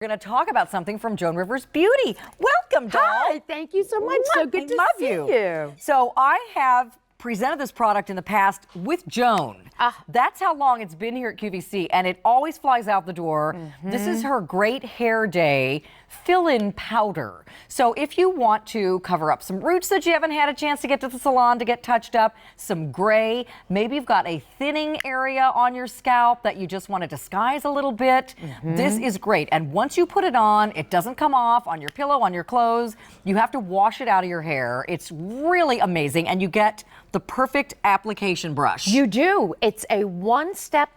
We're going to talk about something from Joan Rivers Beauty. Welcome, doll. Hi, thank you so much. So good to see you. So I have presented this product in the past with Joan. That's how long it's been here at QVC, and it always flies out the door. This is her Great Hair Day fill-in powder. So if you want to cover up some roots that you haven't had a chance to get to the salon to get touched up, some gray, maybe you've got a thinning area on your scalp that you just want to disguise a little bit, this is great. And once you put it on, it doesn't come off on your pillow, on your clothes. You have to wash it out of your hair. It's really amazing, and you get the perfect application brush. You do. It's a one-step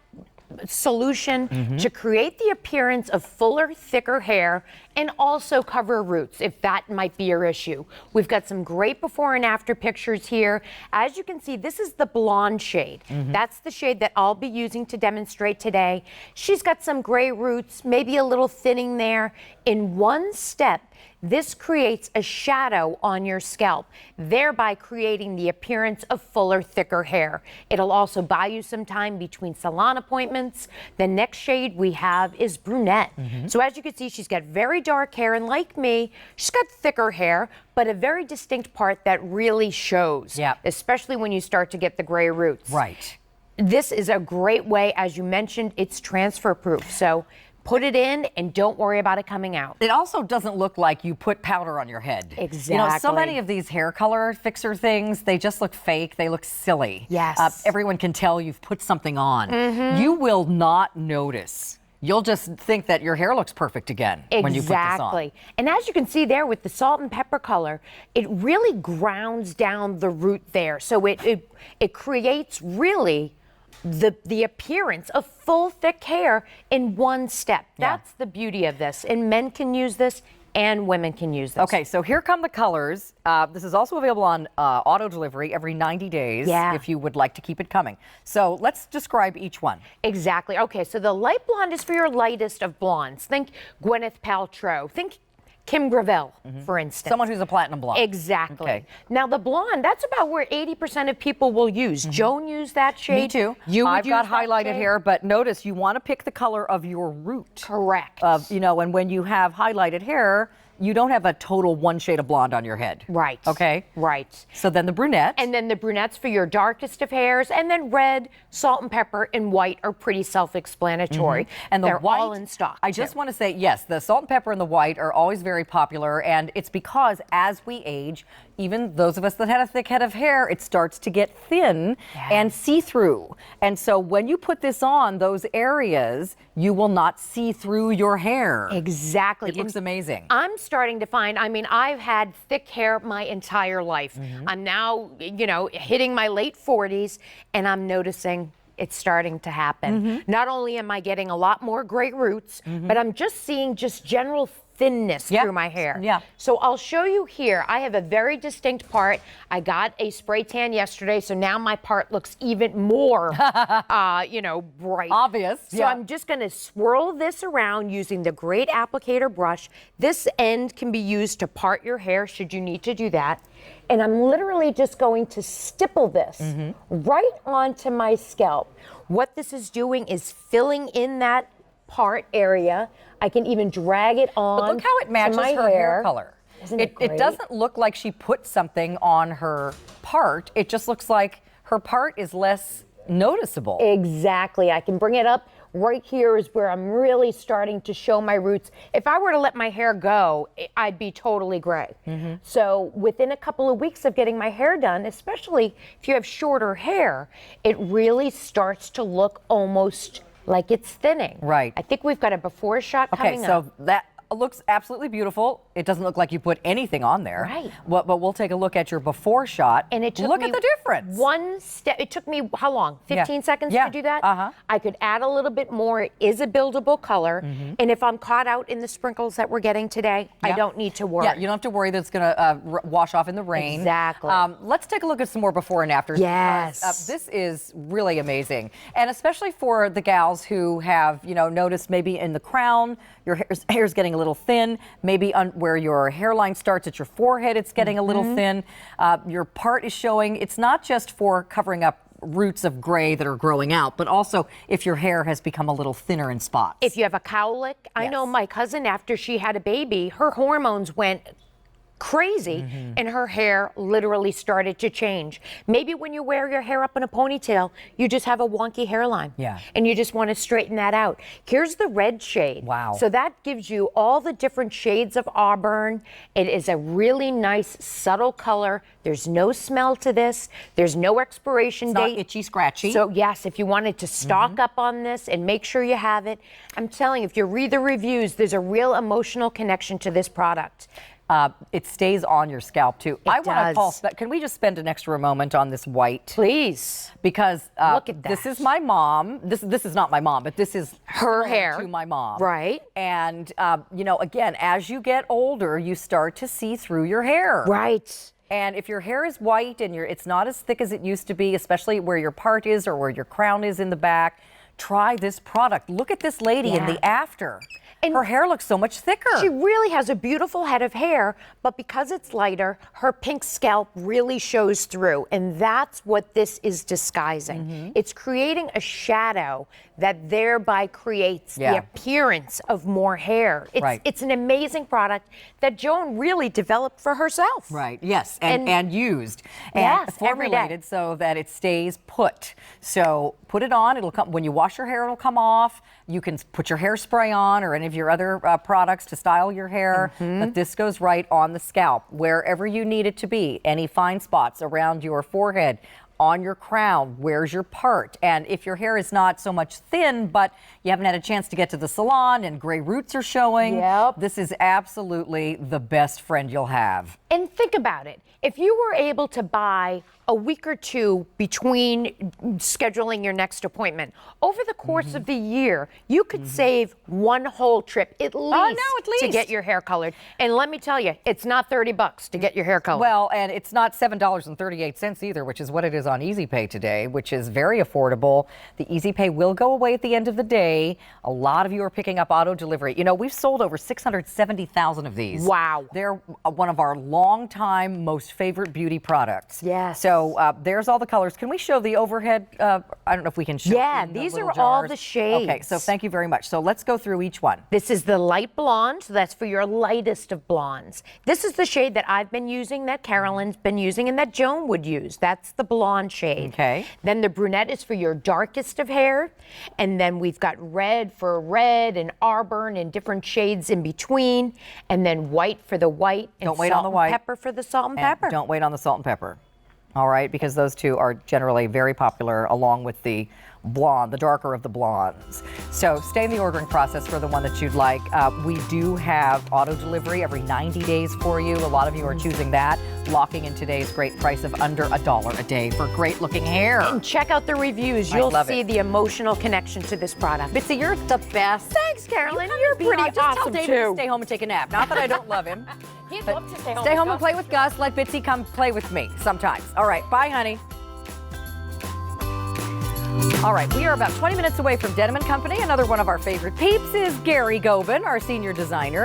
solution to create the appearance of fuller, thicker hair and also cover roots if that might be your issue. We've got some great before and after pictures here. As you can see, this is the blonde shade. That's the shade that I'll be using to demonstrate today. She's got some gray roots, maybe a little thinning there. In one step, this creates a shadow on your scalp, thereby creating the appearance of fuller, thicker hair. It'll also buy you some time between salon appointments. The next shade we have is brunette. So as you can see, she's got very dark hair, and like me, she's got thicker hair, but a very distinct part that really shows, especially when you start to get the gray roots. Right. This is a great way, as you mentioned, it's transfer proof. So put it in and don't worry about it coming out. It also doesn't look like you put powder on your head. Exactly. You know, so many of these hair color fixer things, they just look fake. They look silly. Yes. Everyone can tell you've put something on. You will not notice. You'll just think that your hair looks perfect again when you put this on. Exactly. And as you can see there with the salt and pepper color, it really grounds down the root there. So it creates really the appearance of full, thick hair in one step. That's the beauty of this. And men can use this and women can use this. Okay, so here come the colors. This is also available on auto delivery every 90 days if you would like to keep it coming. So let's describe each one. Exactly. Okay, so the light blonde is for your lightest of blondes. Think Gwyneth Paltrow. Think Kim Gravel, for instance. Someone who's a platinum blonde. Exactly. Okay. Now the blonde, that's about where 80% of people will use. Joan used that shade. Me too. I've got highlighted hair, but notice you want to pick the color of your root. Correct. You know, and when you have highlighted hair, you don't have a total one shade of blonde on your head. Right. Okay? Right. So then the brunette. And then the brunettes for your darkest of hairs, and then red, salt and pepper, and white are pretty self-explanatory. And they're white, all in stock. I just want to say, yes, the salt and pepper and the white are always very popular, and it's because as we age, even those of us that had a thick head of hair, it starts to get thin and see-through. And so when you put this on those areas, you will not see through your hair. Exactly. It looks amazing. I'm starting to find, I mean, I've had thick hair my entire life. I'm now, you know, hitting my late 40s, and I'm noticing it's starting to happen. Not only am I getting a lot more great roots, but I'm just seeing just general thinness through my hair. So I'll show you here. I have a very distinct part. I got a spray tan yesterday, so now my part looks even more, you know, bright. Obvious. So I'm just going to swirl this around using the great applicator brush. This end can be used to part your hair should you need to do that. And I'm literally just going to stipple this right onto my scalp. What this is doing is filling in that part area. I can even drag it on. But look how it matches my her hair color. Isn't it great? It doesn't look like she put something on her part. It just looks like her part is less noticeable. Exactly. I can bring it up. Right here is where I'm really starting to show my roots. If I were to let my hair go, I'd be totally gray. So within a couple of weeks of getting my hair done, especially if you have shorter hair, it really starts to look almost like it's thinning. Right. I think we've got a before shot coming up. Okay, so that looks absolutely beautiful. It doesn't look like you put anything on there. Right. But we'll take a look at your before shot. And it took look me at the difference. One step. It took me how long? 15 seconds to do that? I could add a little bit more. It is a buildable color. And if I'm caught out in the sprinkles that we're getting today, I don't need to worry. Yeah, you don't have to worry that it's going to wash off in the rain. Exactly. Let's take a look at some more before and afters. Yes. This is really amazing. And especially for the gals who have, you know, noticed maybe in the crown, your hair's getting a little thin. Maybe where your hairline starts at your forehead, it's getting a little thin. Your part is showing. It's not just for covering up roots of gray that are growing out, but also if your hair has become a little thinner in spots. If you have a cowlick, I know my cousin, after she had a baby, her hormones went crazy and her hair literally started to change. Maybe when you wear your hair up in a ponytail, you just have a wonky hairline. Yeah. And you just want to straighten that out. Here's the red shade. Wow. So that gives you all the different shades of auburn. It is a really nice, subtle color. There's no smell to this. There's no expiration date. Not itchy, scratchy. So yes, if you wanted to stock up on this and make sure you have it, I'm telling you, if you read the reviews, there's a real emotional connection to this product. It stays on your scalp too. I want does. to can we just spend an extra moment on this white? Please. Because Look at that. This is my mom. This is not my mom, but this is Her similar hair. to my mom. Right. And you know, again, as you get older, you start to see through your hair. Right. And if your hair is white and it's not as thick as it used to be, especially where your part is or where your crown is in the back, try this product. Look at this lady in the after. And her hair looks so much thicker. She really has a beautiful head of hair, but because it's lighter, her pink scalp really shows through. And that's what this is disguising. It's creating a shadow that thereby creates the appearance of more hair. It's an amazing product that Joan really developed for herself. Right, yes, and used. And yes, formulated so that it stays put. So put it on, it'll come, when you wash your hair, it'll come off. You can put your hairspray on or any of your other products to style your hair, but this goes right on the scalp, wherever you need it to be. Any fine spots around your forehead, on your crown, where's your part? And if your hair is not so much thin, but you haven't had a chance to get to the salon and gray roots are showing, this is absolutely the best friend you'll have. And think about it. If you were able to buy a week or two between scheduling your next appointment, over the course of the year, you could save one whole trip at least, to get your hair colored. And let me tell you, it's not $30 to get your hair colored. Well, and it's not $7.38 either, which is what it is on Easy Pay today, which is very affordable. The Easy Pay will go away at the end of the day. A lot of you are picking up auto delivery. You know, we've sold over 670,000 of these. Wow. They're one of our long-time most favorite beauty products. Yes. So there's all the colors. Can we show the overhead? I don't know if we can show. Yeah, in the these little are all jars. the shades. Okay, so thank you very much. So let's go through each one. This is the light blonde, so that's for your lightest of blondes. This is the shade that I've been using, that Carolyn's been using, and that Joan would use. That's the blonde shade. Okay. Then the brunette is for your darkest of hair. And then we've got red for red and auburn and different shades in between. And then white for the white and Don't wait salt on the white. and pepper for the salt and And pepper. don't wait on the salt and pepper. All right, because those two are generally very popular along with the blonde, the darker of the blondes. So stay in the ordering process for the one that you'd like. We do have auto delivery every 90 days for you. A lot of you are choosing that, locking in today's great price of under $1 a day for great looking hair. And check out the reviews. You'll see the emotional connection to this product. Bitsy, you're the best. Thanks, Carolyn. You You're be pretty honest. Just tell awesome, David too. to stay home and take a nap. Not that I don't love him. He'd But love to stay home. Stay home and play with Gus. Let Bitsy come play with me sometimes. All right, bye, honey. All right, we are about 20 minutes away from Denim & Company. Another one of our favorite peeps is Gary Gobin, our senior designer.